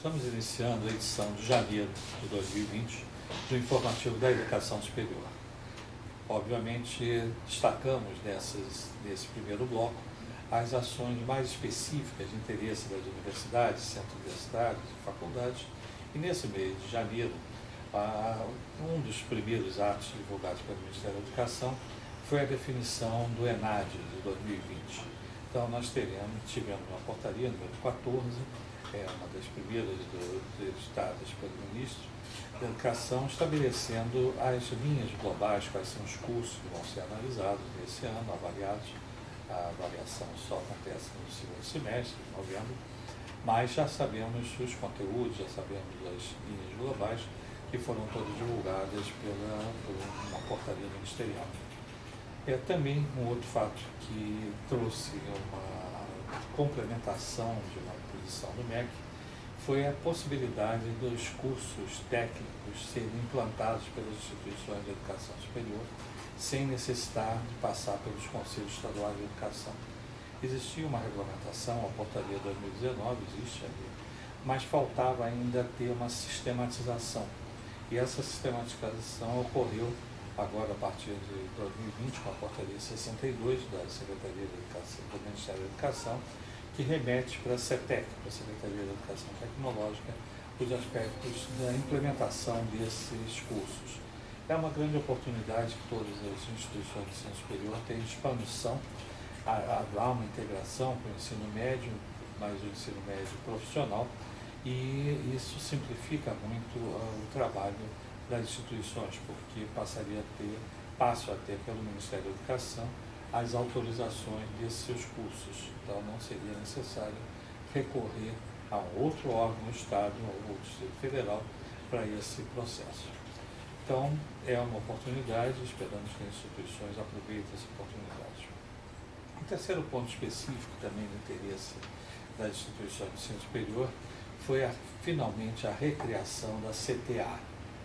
Estamos iniciando a edição de janeiro de 2020 do Informativo da Educação Superior. Obviamente, destacamos nesse primeiro bloco as ações mais específicas de interesse das universidades, centros universitários e faculdades. E nesse mês de janeiro, um dos primeiros atos divulgados pelo Ministério da Educação foi a definição do ENAD de 2020. Então, nós tivemos uma portaria número 14, uma das primeiras editadas pelo Ministro da Educação, estabelecendo as linhas globais, quais são os cursos que vão ser analisados nesse ano, avaliados. A avaliação só acontece no segundo semestre, de novembro, mas já sabemos os conteúdos, já sabemos as linhas globais, que foram todas divulgadas por uma portaria ministerial. Também um outro fato que trouxe uma complementação de uma posição do MEC foi a possibilidade dos cursos técnicos serem implantados pelas instituições de educação superior sem necessitar de passar pelos Conselhos Estaduais de Educação. Existia uma regulamentação, a portaria 2019, existe ali, mas faltava ainda ter uma sistematização. E essa sistematização ocorreu agora a partir de 2020, com a portaria 62 da Secretaria de Educação, do Ministério da Educação, que remete para a CETEC, para a Secretaria de Educação Tecnológica, os aspectos da implementação desses cursos. É uma grande oportunidade que todas as instituições de ensino superior têm expansão, há uma integração com o ensino médio, mais o ensino médio profissional, e isso simplifica muito o trabalho das instituições, porque passo a ter pelo Ministério da Educação as autorizações desses seus cursos. Então, não seria necessário recorrer a um outro órgão do Estado ou do Distrito Federal para esse processo. Então, é uma oportunidade, esperamos que as instituições aproveitem essa oportunidade. O terceiro ponto específico também do interesse das instituições de ensino superior foi finalmente a recriação da CTA,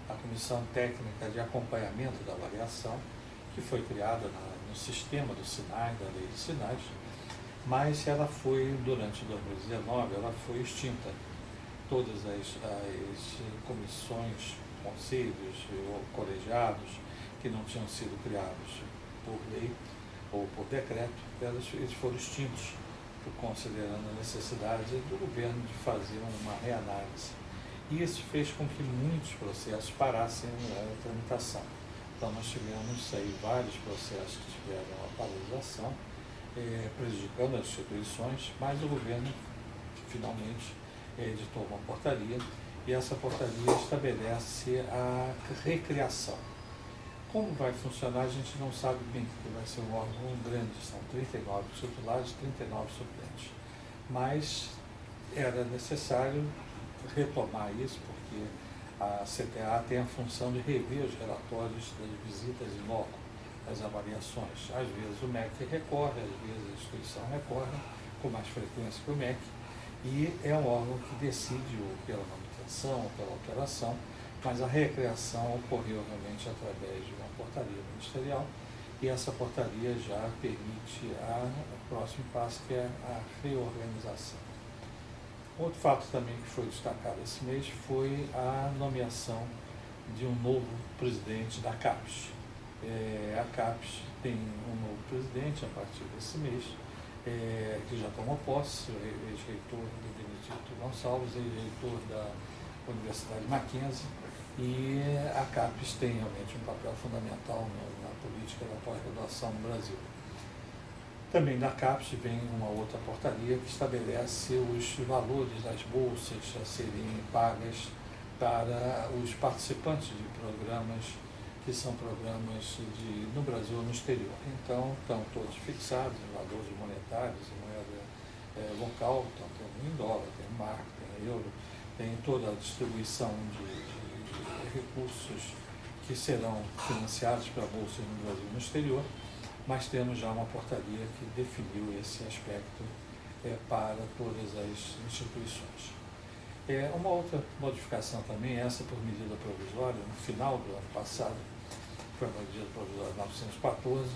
a Comissão Técnica de Acompanhamento da Avaliação, que foi criada no sistema do SINAI, da Lei de Sinais, mas ela foi, durante 2019, ela foi extinta. Todas as comissões, conselhos ou colegiados que não tinham sido criados por lei ou por decreto, eles foram extintos, considerando a necessidade do governo de fazer uma reanálise. E isso fez com que muitos processos parassem a tramitação. Então, nós tivemos aí vários processos que tiveram a paralisação, prejudicando as instituições, mas o governo finalmente editou uma portaria, e essa portaria estabelece a recriação. Como vai funcionar, a gente não sabe bem, porque vai ser um órgão grande, são 39 titulares, 39 suplentes. Mas era necessário retomar isso, porque a CTA tem a função de rever os relatórios das visitas em loco, das avaliações. Às vezes o MEC recorre, às vezes a instituição recorre, com mais frequência que o MEC, e é um órgão que decide pela manutenção ou pela alteração, mas a recriação ocorreu realmente através de uma portaria ministerial, e essa portaria já permite o próximo passo, que é a reorganização. Outro fato também que foi destacado esse mês foi a nomeação de um novo presidente da CAPES. A CAPES tem um novo presidente a partir desse mês, que já tomou posse, ex-reitor do Benedito Gonçalves, ex-reitor da Universidade Mackenzie, e a CAPES tem realmente um papel fundamental na política da pós-graduação no Brasil. Também da CAPES vem uma outra portaria que estabelece os valores das bolsas a serem pagas para os participantes de programas que são programas no Brasil ou no exterior. Então, estão todos fixados em valores monetários, em moeda local, então tem em dólar, tem marco, tem euro, tem toda a distribuição de recursos que serão financiados para bolsas no Brasil e no exterior, mas temos já uma portaria que definiu esse aspecto para todas as instituições. Uma outra modificação também, essa por medida provisória, no final do ano passado, foi a medida provisória 914,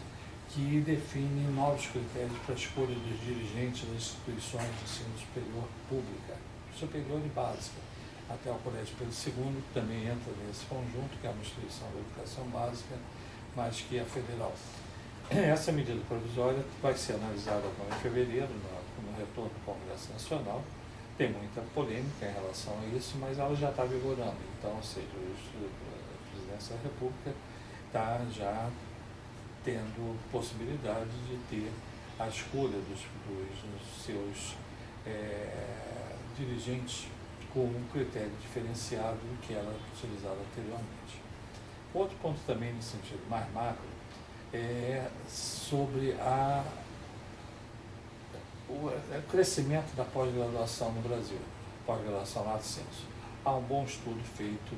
que define novos critérios para a escolha dos dirigentes das instituições de ensino superior pública. superior e básica, até o Colégio Pedro II, que também entra nesse conjunto, que é uma instituição de educação básica, mas que é federal. Essa medida provisória vai ser analisada agora em fevereiro, no retorno do Congresso Nacional. Tem muita polêmica em relação a isso, mas ela já está vigorando. Então, ou seja, a Presidência da República está já tendo possibilidade de ter a escolha dos seus dirigentes com um critério diferenciado do que era utilizado anteriormente. Outro ponto também, nesse sentido mais macro, é sobre o crescimento da pós-graduação no Brasil, pós-graduação lato sensu. Há um bom estudo feito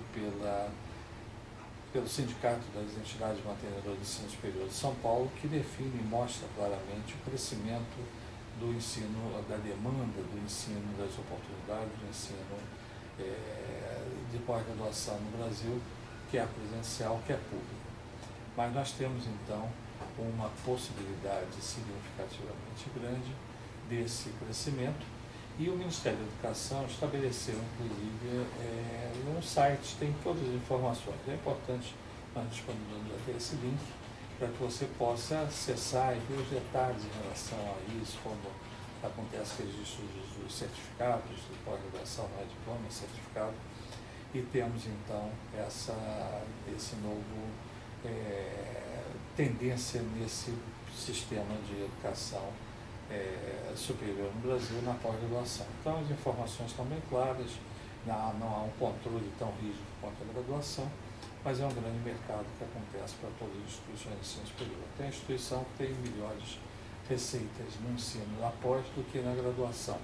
pelo Sindicato das Entidades Mantenedoras de Ensino Superior de São Paulo, que define e mostra claramente o crescimento do ensino, da demanda do ensino, das oportunidades do ensino de pós-graduação no Brasil, que é presencial, que é público. Mas nós temos, então, uma possibilidade significativamente grande desse crescimento, e o Ministério da Educação estabeleceu, inclusive, um site, tem todas as informações. É importante, nós disponibilizamos aqui esse link, para que você possa acessar e ver os detalhes em relação a isso, como acontece o registro dos certificados de pós-graduação, não é diploma, é certificado, e temos, então, esse novo tendência nesse sistema de educação superior no Brasil na pós-graduação. Então, as informações estão bem claras, não há um controle tão rígido quanto a graduação, mas é um grande mercado que acontece para todas as instituições de ensino superior. Tem instituição que tem melhores receitas no ensino após do que na graduação,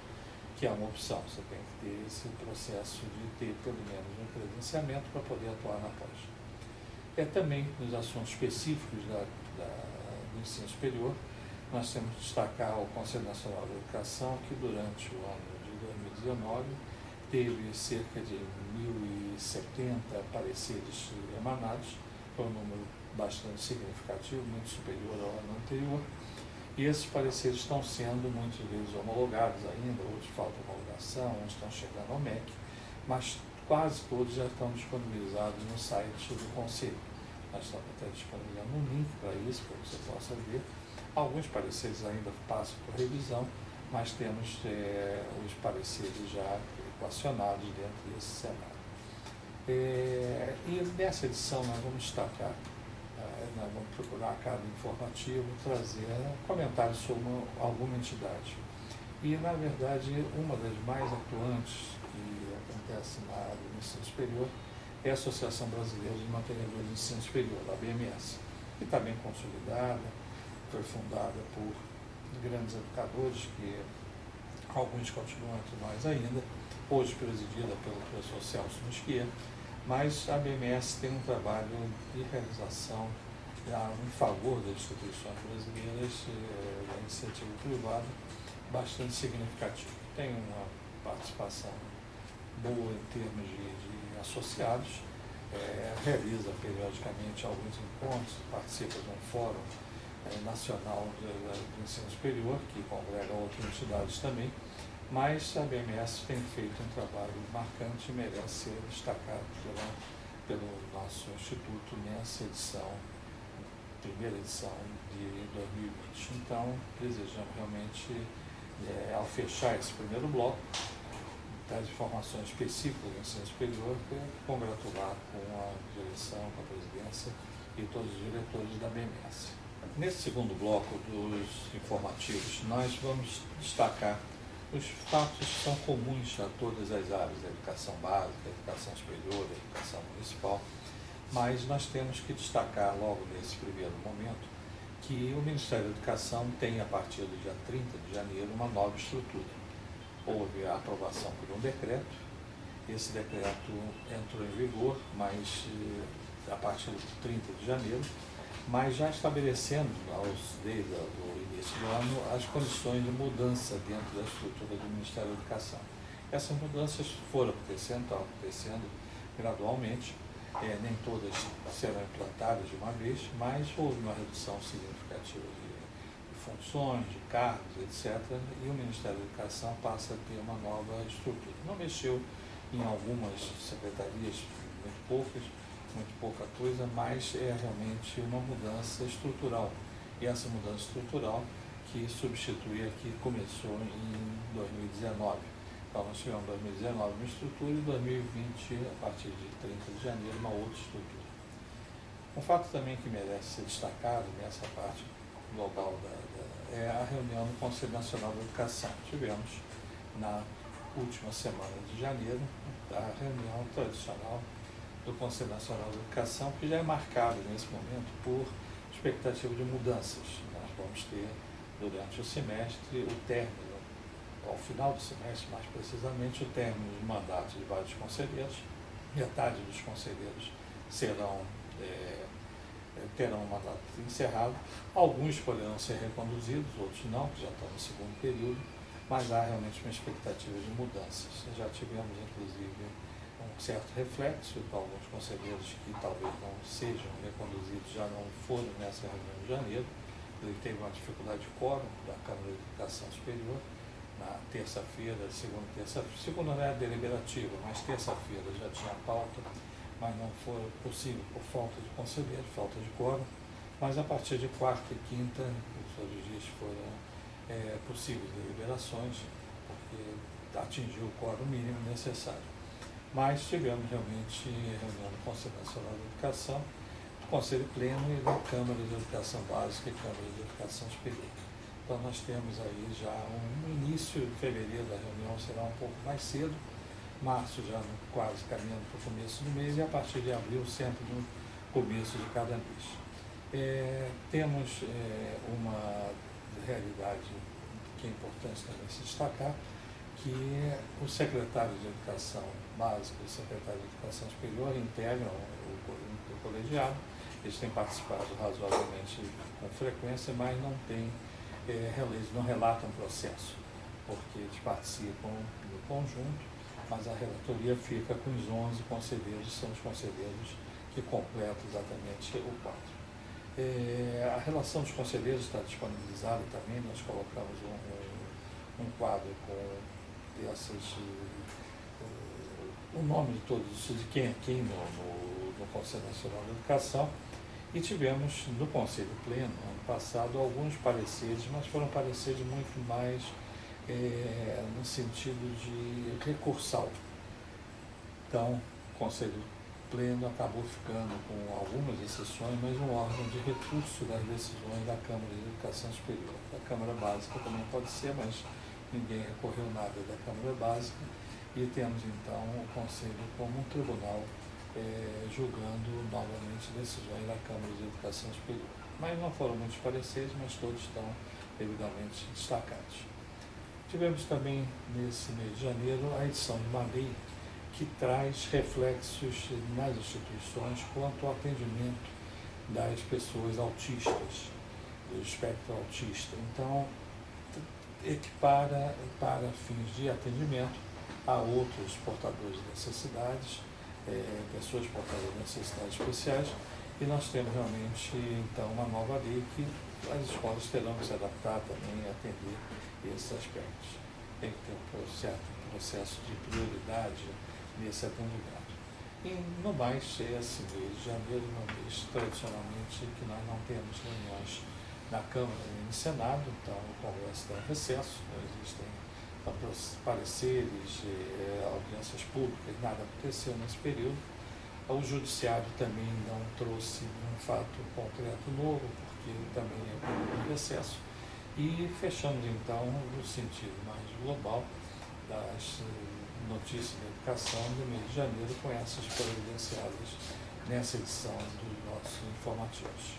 que é uma opção. Você tem que ter esse processo de ter pelo menos um credenciamento para poder atuar na pós. Também nos assuntos específicos do ensino superior, nós temos que destacar o Conselho Nacional de Educação, que durante o ano de 2019 teve cerca de 1.070 pareceres emanados, foi um número bastante significativo, muito superior ao ano anterior, e esses pareceres estão sendo muitos deles homologados ainda, outros faltam homologação, uns estão chegando ao MEC, mas quase todos já estão disponibilizados no site do Conselho. Nós estamos até disponibilizando um link para isso, para que você possa ver. Alguns pareceres ainda passam por revisão, mas temos os pareceres já equacionados dentro desse cenário. E nessa edição nós vamos destacar, nós vamos procurar a cada informativo trazer comentários sobre alguma entidade. E, na verdade, uma das mais atuantes que acontece na área do ensino superior é a Associação Brasileira de Mantenedores de Ensino Superior, a ABMS, que está bem consolidada, foi fundada por grandes educadores, que alguns continuam entre nós ainda, hoje presidida pelo professor Celso Musquier, mas a ABMS tem um trabalho de realização em favor das instituições brasileiras da iniciativa privada bastante significativo. Tem uma participação boa em termos de associados, realiza periodicamente alguns encontros, participa de um fórum nacional do ensino superior, que congrega outras entidades também, mas a ABMS tem feito um trabalho marcante e merece ser destacado pelo nosso instituto nessa edição, primeira edição de 2020. Então, desejamos realmente, ao fechar esse primeiro bloco, das informações específicas do ensino superior, congratular com a direção, com a presidência e todos os diretores da ABMS. Nesse segundo bloco dos informativos, nós vamos destacar os fatos que são comuns a todas as áreas, a educação básica, a educação superior, a educação municipal, mas nós temos que destacar logo nesse primeiro momento que o Ministério da Educação tem, a partir do dia 30 de janeiro, uma nova estrutura. Houve a aprovação por um decreto, esse decreto entrou em vigor, mas a partir de 30 de janeiro, mas já estabelecendo, desde o início do ano, as condições de mudança dentro da estrutura do Ministério da Educação. Essas mudanças foram acontecendo, estão acontecendo gradualmente, nem todas serão implantadas de uma vez, mas houve uma redução significativa de funções, de cargos, etc. E o Ministério da Educação passa a ter uma nova estrutura. Não mexeu em algumas secretarias, muito pouca coisa, mas é realmente uma mudança estrutural. E essa mudança estrutural que substitui a que começou em 2019. Então, nós tivemos 2019 uma estrutura e 2020, a partir de 30 de janeiro, uma outra estrutura. Um fato também que merece ser destacado nessa parte global é a reunião do Conselho Nacional da Educação. Tivemos, na última semana de janeiro, a reunião tradicional do Conselho Nacional da Educação, que já é marcado nesse momento por expectativa de mudanças. Nós vamos ter, durante o semestre, o término, ao final do semestre, mais precisamente, o término de mandato de vários conselheiros. Metade dos conselheiros terão um mandato encerrado. Alguns poderão ser reconduzidos, outros não, que já estão no segundo período, mas há realmente uma expectativa de mudanças. Já tivemos, inclusive, um certo reflexo com alguns conselheiros que talvez não sejam reconduzidos, já não foram nessa reunião de janeiro. Ele teve uma dificuldade de quórum da Câmara de Educação Superior na terça-feira, segunda não era deliberativa, mas terça-feira já tinha pauta, mas não foi possível por falta de conselheiro, falta de quórum. Mas a partir de quarta e quinta, todos os dias foram possíveis deliberações, porque atingiu o quórum mínimo necessário. Mas tivemos realmente reunião do Conselho Nacional da Educação, do Conselho Pleno e da Câmara de Educação Básica e Câmara de Educação Superior. Então nós temos aí já um início de fevereiro, da reunião será um pouco mais cedo, março já quase caminhando para o começo do mês, e a partir de abril sempre no começo de cada mês. Temos uma realidade que é importante também se destacar, que o secretário de Educação Básica e o secretário de Educação Superior integram o colegiado. Eles têm participado razoavelmente com frequência, mas eles não relatam processo, porque eles participam do conjunto, mas a relatoria fica com os 11 conselheiros, são os conselheiros que completam exatamente o quadro. A relação dos conselheiros está disponibilizada também, nós colocamos um quadro com o nome de todos, de quem é quem no Conselho Nacional da Educação, e tivemos no Conselho Pleno, ano passado, alguns pareceres, mas foram pareceres muito mais no sentido de recursal. Então, o Conselho Pleno acabou ficando com algumas exceções, mas um órgão de recurso das decisões da Câmara de Educação Superior. Da Câmara Básica também pode ser, mas ninguém recorreu nada da Câmara Básica, e temos então o Conselho como um tribunal julgando novamente decisões da Câmara de Educação Superior. Mas não foram muitos pareceres, mas todos estão devidamente destacados. Tivemos também, nesse mês de janeiro, a edição de uma lei que traz reflexos nas instituições quanto ao atendimento das pessoas autistas, do espectro autista. Então, equipara para fins de atendimento a outros portadores de necessidades, pessoas portadoras de necessidades especiais, e nós temos realmente, então, uma nova lei que as escolas terão que se adaptar também a atender esses aspectos. Tem que ter um certo processo de prioridade nesse atendimento. E, no mais, esse mês de janeiro é um mês, tradicionalmente, que nós não temos reuniões na Câmara e no Senado, então o Congresso está em recesso, não existem pareceres, audiências públicas, nada aconteceu nesse período. O Judiciário também não trouxe um fato concreto novo, porque também é um recesso. E fechamos então, no sentido mais global, das notícias da educação do mês de janeiro, com essas providenciadas nessa edição dos nossos informativos.